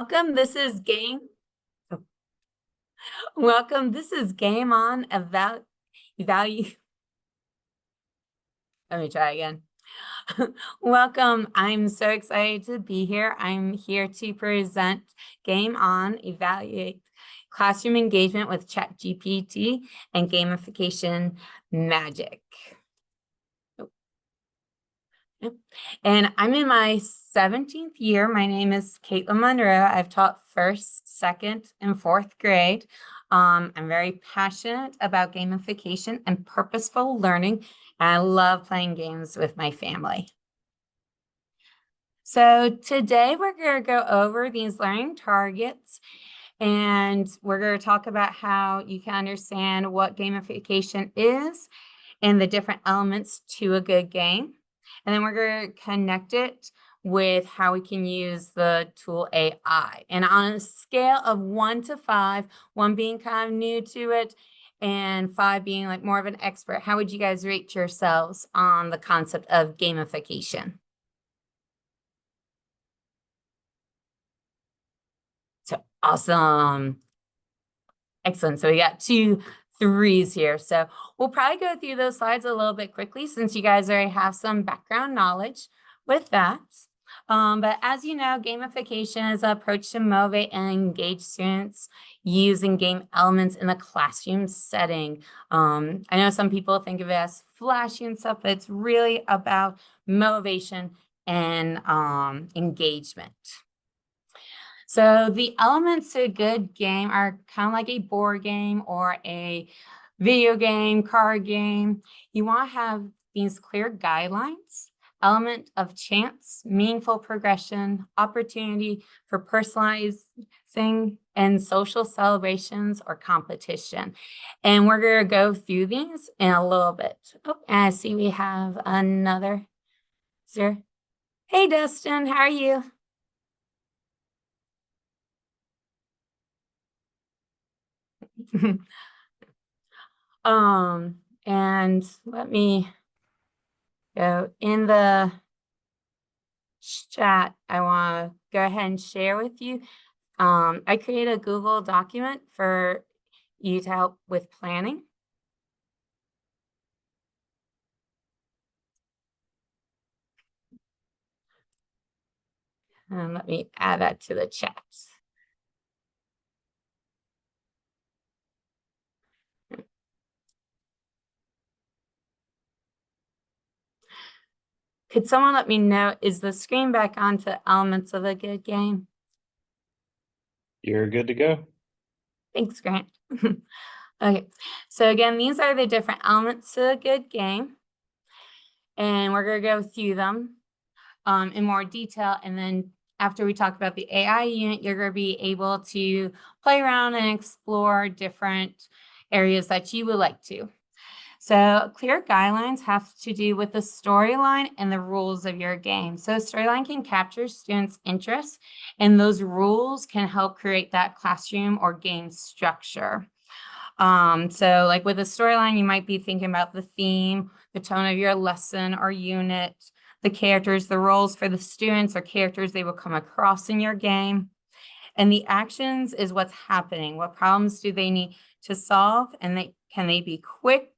Welcome. Welcome. This is Game On Evalu. Let me try again. Welcome. I'm so excited to be here. I'm here to present Game On Evaluate Classroom Engagement with ChatGPT and Gamification Magic. And I'm in my 17th year. My name is Caitlin Monroe. I've taught first, second, and fourth grade. I'm very passionate about gamification and purposeful learning. And I love playing games with my family. So today we're going to go over these learning targets, and we're going to talk about how you can understand what gamification is and the different elements to a good game. And then we're going to connect it with how we can use the tool AI. And on a scale of 1 to 5, 1 being kind of new to it and 5 being like more of an expert, how would you guys rate yourselves on the concept of gamification? So awesome. Excellent. So we got 2 3s here. So we'll probably go through those slides a little bit quickly since you guys already have some background knowledge with that. But as you know, gamification is an approach to motivate and engage students using game elements in a classroom setting. I know some people think of it as flashy and stuff, but it's really about motivation and engagement. So the elements to a good game are kind of like a board game or a video game, card game. You want to have these clear guidelines, element of chance, meaningful progression, opportunity for personalizing and social celebrations or competition. And we're going to go through these in a little bit. Oh, and I see we have another. Hey, Dustin, how are you? And let me go in the chat. I want to go ahead and share with you. I created a Google document for you to help with planning. And let me add that to the chat. Could someone let me know, is the screen back on to elements of a good game? You're good to go. Thanks, Grant. Okay, so again, these are the different elements to a good game. And we're going to go through them in more detail. And then after we talk about the AI unit, you're going to be able to play around and explore different areas that you would like to. So clear guidelines have to do with the storyline and the rules of your game. So storyline can capture students' interest, and those rules can help create that classroom or game structure. So like with a storyline, you might be thinking about the theme, the tone of your lesson or unit, the characters, the roles for the students or characters they will come across in your game. And the actions is what's happening. What problems do they need to solve? And can they be quick,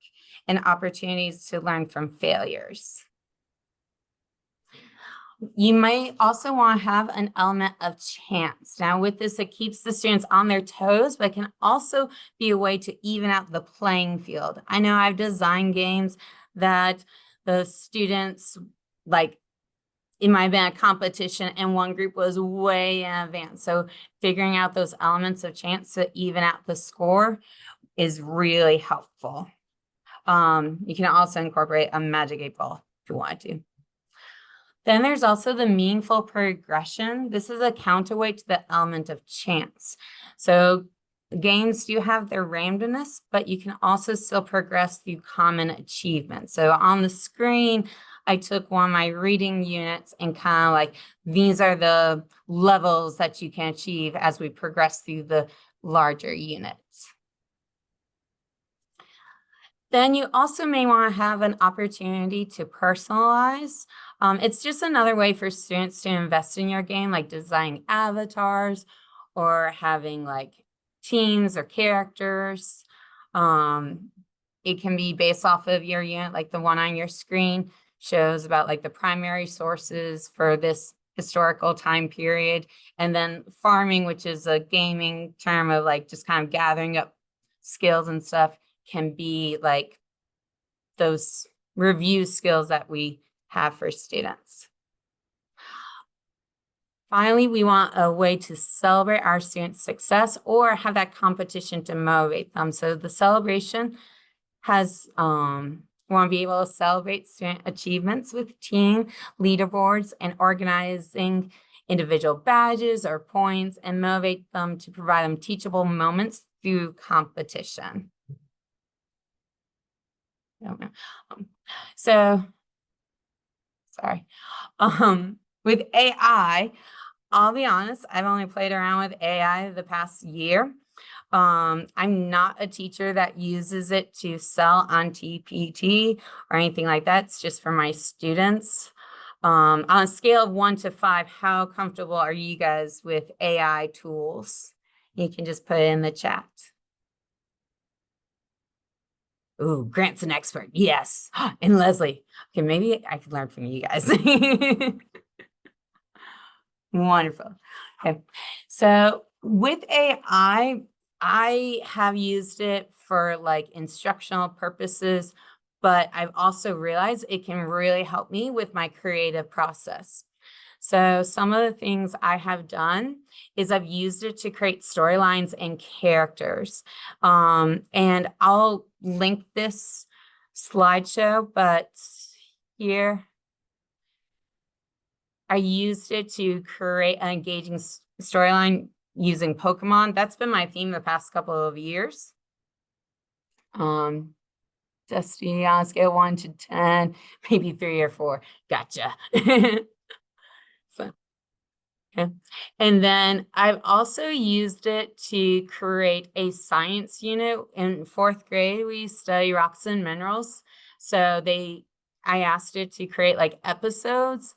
and opportunities to learn from failures. You might also want to have an element of chance. Now with this, it keeps the students on their toes, but can also be a way to even out the playing field. I know I've designed games that the students, like it might have been a competition and one group was way in advance. So figuring out those elements of chance to even out the score is really helpful. You can also incorporate a magic 8-ball if you want to. Then there's also the meaningful progression. This is a counterweight to the element of chance. So games do have their randomness, but you can also still progress through common achievements. So on the screen, I took one of my reading units and kind of like, these are the levels that you can achieve as we progress through the larger units. Then you also may want to have an opportunity to personalize. It's just another way for students to invest in your game, like designing avatars or having like teams or characters. It can be based off of your unit, like the one on your screen shows about like the primary sources for this historical time period. And then farming, which is a gaming term of like just kind of gathering up skills and stuff, can be like those review skills that we have for students. Finally, we want a way to celebrate our students' success or have that competition to motivate them. So the celebration has, we want to be able to celebrate student achievements with team leaderboards and organizing individual badges or points and motivate them to provide them teachable moments through competition. So, sorry. With AI, I'll be honest, I've only played around with AI the past year. I'm not a teacher that uses it to sell on TPT or anything like that. It's just for my students. On a scale of 1 to 5, how comfortable are you guys with AI tools? You can just put it in the chat. Ooh, Grant's an expert. Yes. And Leslie. Okay, maybe I could learn from you guys. Wonderful. Okay. So with AI, I have used it for like instructional purposes, but I've also realized it can really help me with my creative process. So some of the things I have done is I've used it to create storylines and characters. And I'll link this slideshow, but here I used it to create an engaging storyline using Pokemon. That's been my theme the past couple of years. Destiny on a scale 1 to 10, maybe 3 or 4. Gotcha. So, yeah. And then I've also used it to create a science unit. In 4th grade, we study rocks and minerals. So I asked it to create like episodes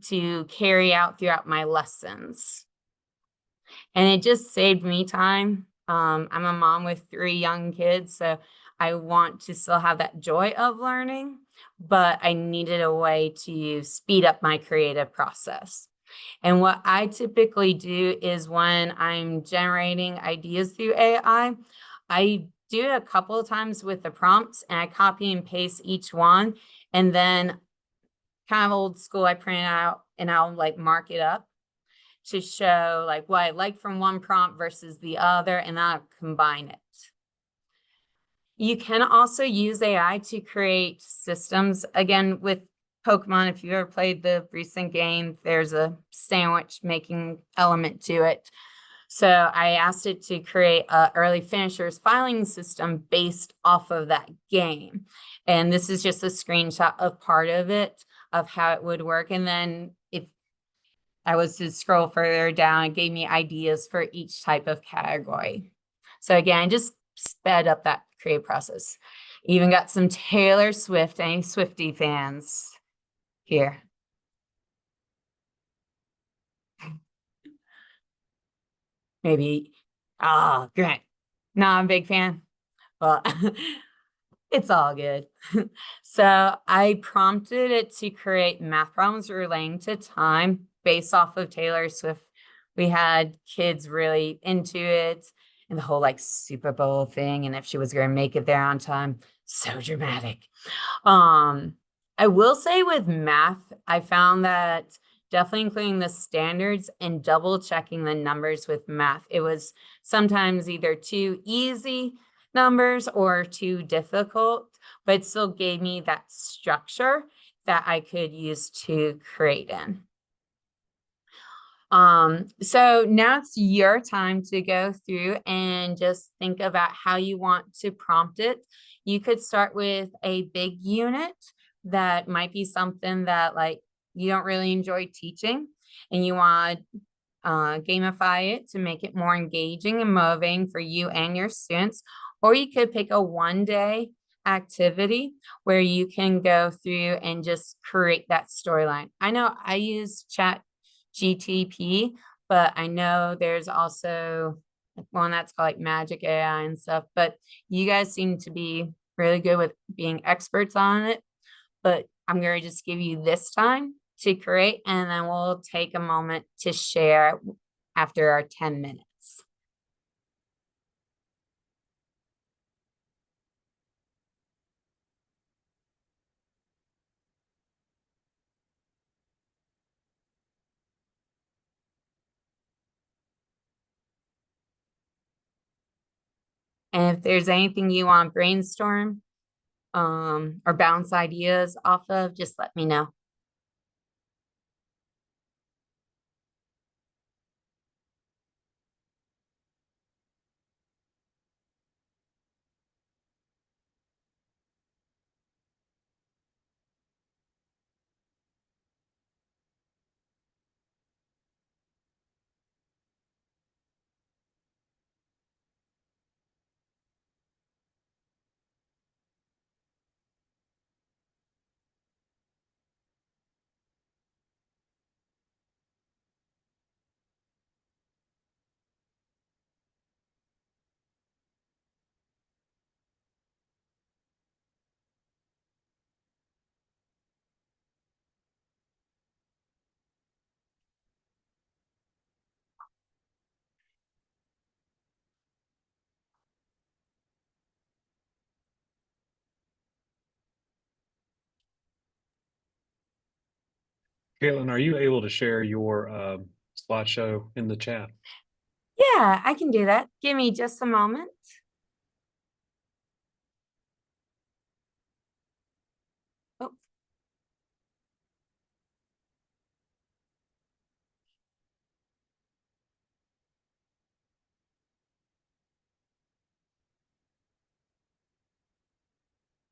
to carry out throughout my lessons. And it just saved me time. I'm a mom with 3 young kids, so I want to still have that joy of learning, but I needed a way to speed up my creative process. And what I typically do is when I'm generating ideas through AI, I do it a couple of times with the prompts and I copy and paste each one. And then kind of old school, I print it out and I'll like mark it up to show like what I like from one prompt versus the other, and I'll combine it. You can also use AI to create systems. Again, with Pokemon, if you ever played the recent game, there's a sandwich making element to it. So I asked it to create a early finishers filing system based off of that game. And this is just a screenshot of part of it, of how it would work. And then if I was to scroll further down, it gave me ideas for each type of category. So again, just sped up that creative process. Even got some Taylor Swift, any Swiftie fans here? Maybe, Grant, not a big fan. Well, it's all good. So I prompted it to create math problems relating to time based off of Taylor Swift. We had kids really into it and the whole like Super Bowl thing, and if she was going to make it there on time. So dramatic. I will say with math, I found that definitely including the standards and double checking the numbers with math. It was sometimes either too easy numbers or too difficult, but it still gave me that structure that I could use to create in. So now it's your time to go through and just think about how you want to prompt it. You could start with a big unit that might be something that like you don't really enjoy teaching and you want to gamify it to make it more engaging and motivating for you and your students. Or you could pick a 1-day activity where you can go through and just create that storyline. I know I use ChatGPT, but I know there's also one that's called like Magic AI and stuff, but you guys seem to be really good with being experts on it. But I'm going to just give you this time to create, and then we'll take a moment to share after our 10 minutes. And if there's anything you want to brainstorm or bounce ideas off of, just let me know. Caitlin, are you able to share your slideshow in the chat? Yeah, I can do that. Give me just a moment. Oh,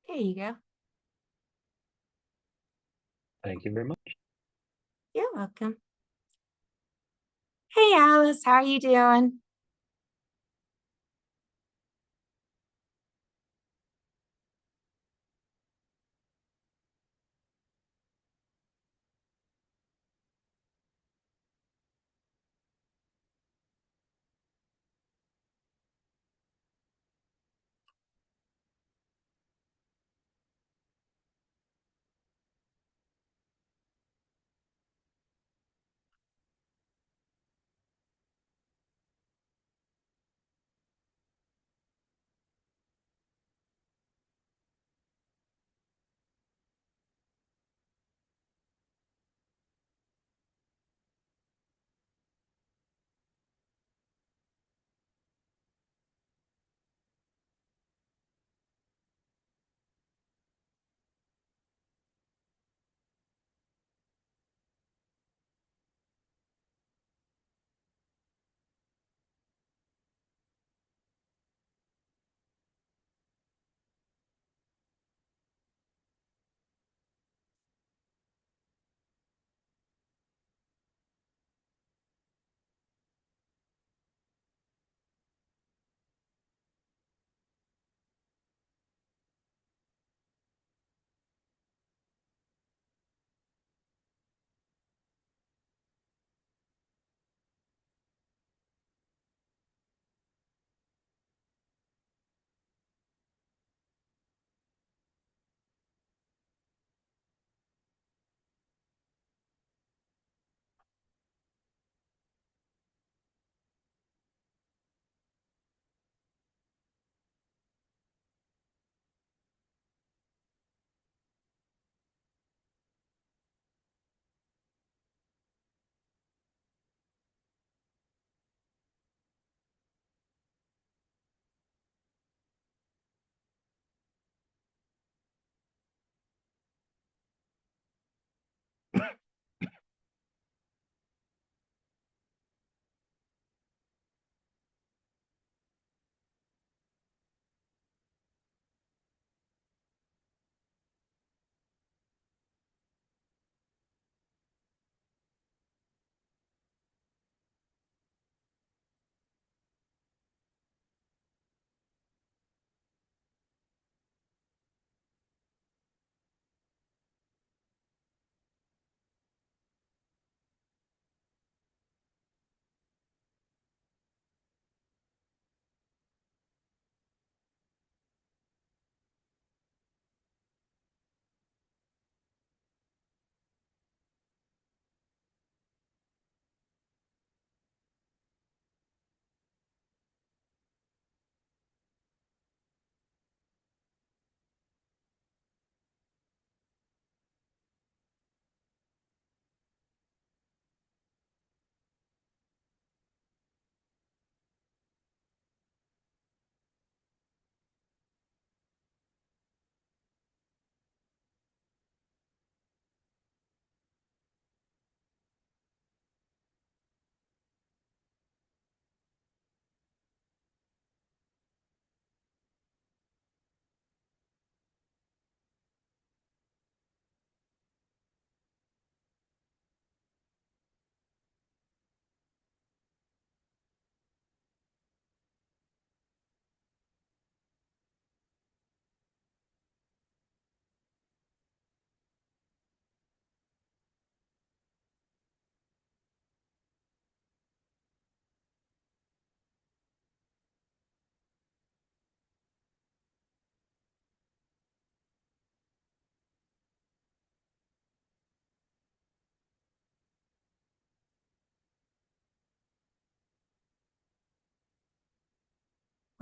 there you go. Thank you very much. You're welcome. Hey, Alice, how are you doing?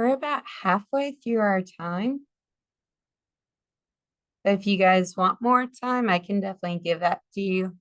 We're about halfway through our time. If you guys want more time, I can definitely give that to you.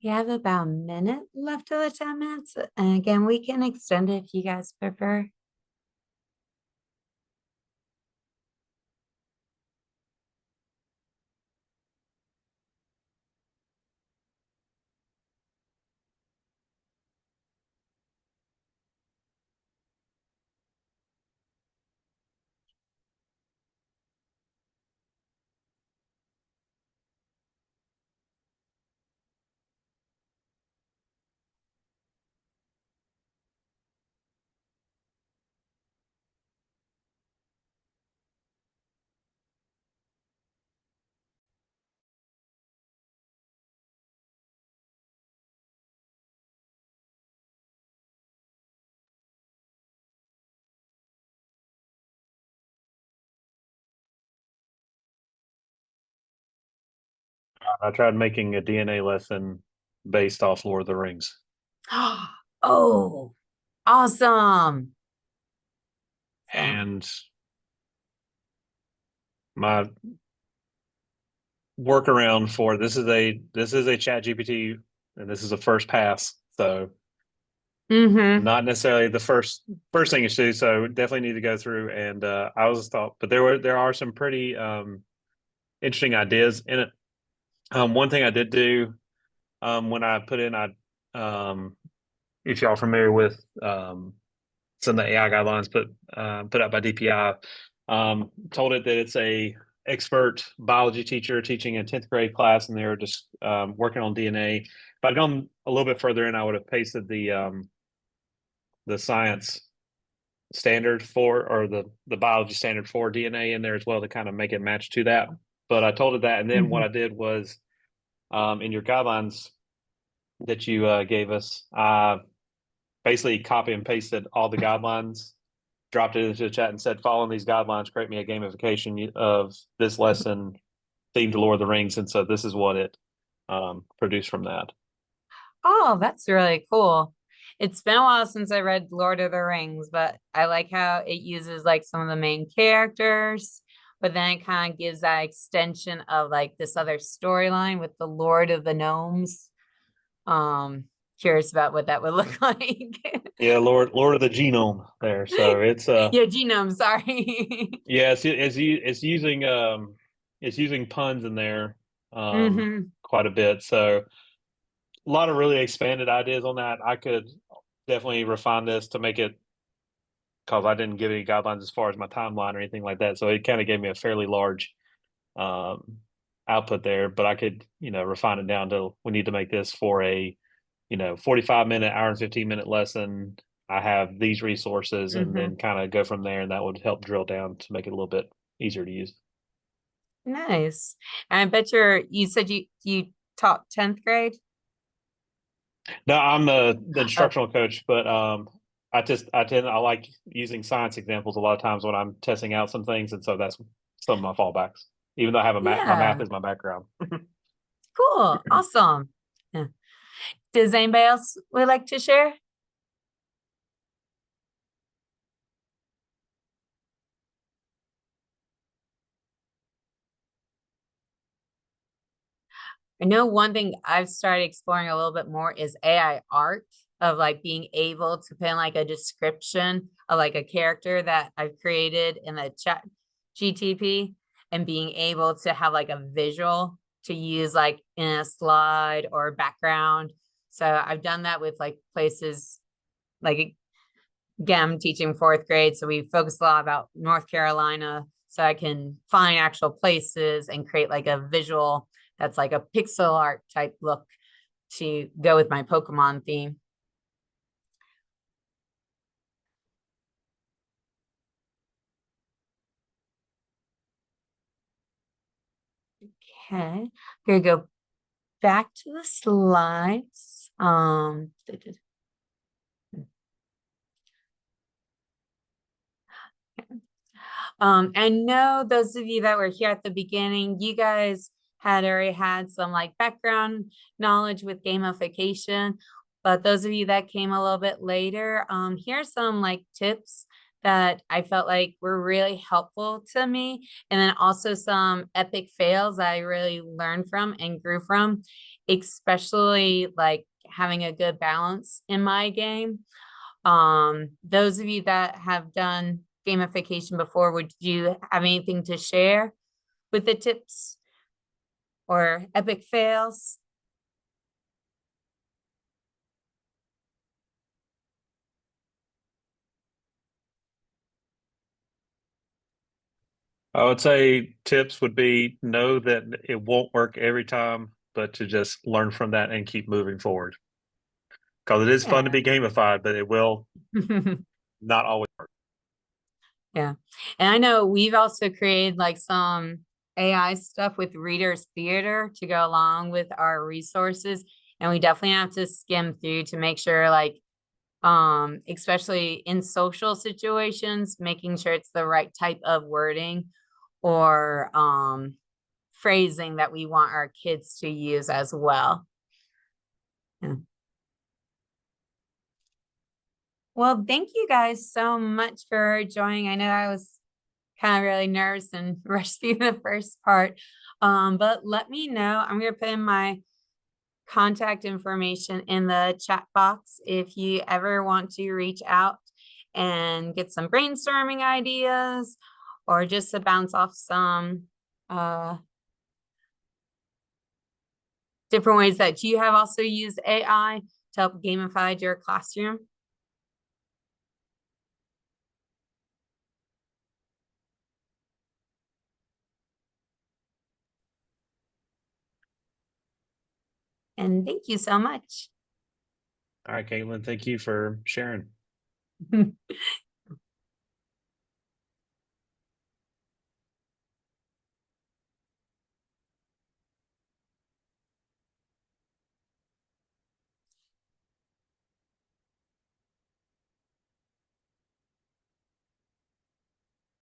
We have about a minute left of the 10 minutes. And again, we can extend it if you guys prefer. I tried making a DNA lesson based off Lord of the Rings. Oh, awesome. So, And my workaround for this is a ChatGPT and this is a first pass. So mm-hmm. not necessarily the first thing you do. So definitely need to go through and I was thought, but there are some pretty interesting ideas in it. One thing I did do when I put in, if y'all familiar with some of the AI guidelines put out by DPI, told it that it's a expert biology teacher teaching a 10th grade class, and they were just working on DNA. If I'd gone a little bit further in, I would have pasted the science standard for, or the biology standard for DNA in there as well to kind of make it match to that. But I told it that, and then what I did was in your guidelines that you gave us, I basically copy and pasted all the guidelines, dropped it into the chat, and said, "Following these guidelines, create me a gamification of this lesson themed to Lord of the Rings." And so this is what it produced from that. Oh, that's really cool. It's been a while since I read Lord of the Rings, but I like how it uses like some of the main characters, but then it kind of gives that extension of like this other storyline with the Lord of the Gnomes. Um, Curious about what that would look like. Yeah, Lord of the Genome there. So it's Yeah, genome, sorry. yeah, it's using puns in there Hmm. quite a bit. So a lot of really expanded ideas on that. I could definitely refine this to make it, because I didn't give any guidelines as far as my timeline or anything like that. So it kind of gave me a fairly large um, output there, but I could, refine it down to, we need to make this for a, 45-minute, hour and 15-minute lesson. I have these resources, and Hmm. then kind of go from there. And that would help drill down to make it a little bit easier to use. Nice. And I bet you said you taught 10th grade? No, I'm the Oh, instructional coach, but I like using science examples a lot of times when I'm testing out some things, and so that's some of my fallbacks. Even though I have my math yeah. is my background. Cool. Awesome. Yeah. Does anybody else would like to share? I know one thing I've started exploring a little bit more is AI art, of like being able to put in like a description of like a character that I've created in the chat GTP, and being able to have like a visual to use like in a slide or background. So I've done that with like places like, again, I'm teaching fourth grade, so we focus a lot about North Carolina. So I can find actual places and create like a visual that's like a pixel art type look to go with my Pokemon theme. Okay, gonna go back to the slides. I know those of you that were here at the beginning, you guys had already had some like background knowledge with gamification, but those of you that came a little bit later, here's some like tips that I felt like were really helpful to me, and then also some epic fails that I really learned from and grew from, especially like having a good balance in my game. Those of you that have done gamification before, would you have anything to share with the tips or epic fails? I would say tips would be, know that it won't work every time, but to just learn from that and keep moving forward. Because it is fun to Yeah. be gamified, but it will not always work. Yeah. And I know we've also created like some AI stuff with Readers Theater to go along with our resources. And we definitely have to skim through to make sure like especially in social situations, making sure it's the right type of wording or phrasing that we want our kids to use as well. Yeah. Well, thank you guys so much for joining. I know I was kind of really nervous and rushed through the first part, but let me know. I'm going to put in my contact information in the chat box if you ever want to reach out and get some brainstorming ideas or just to bounce off some uh, different ways that you have also used AI to help gamify your classroom? And thank you so much. All right, Caitlin, thank you for sharing.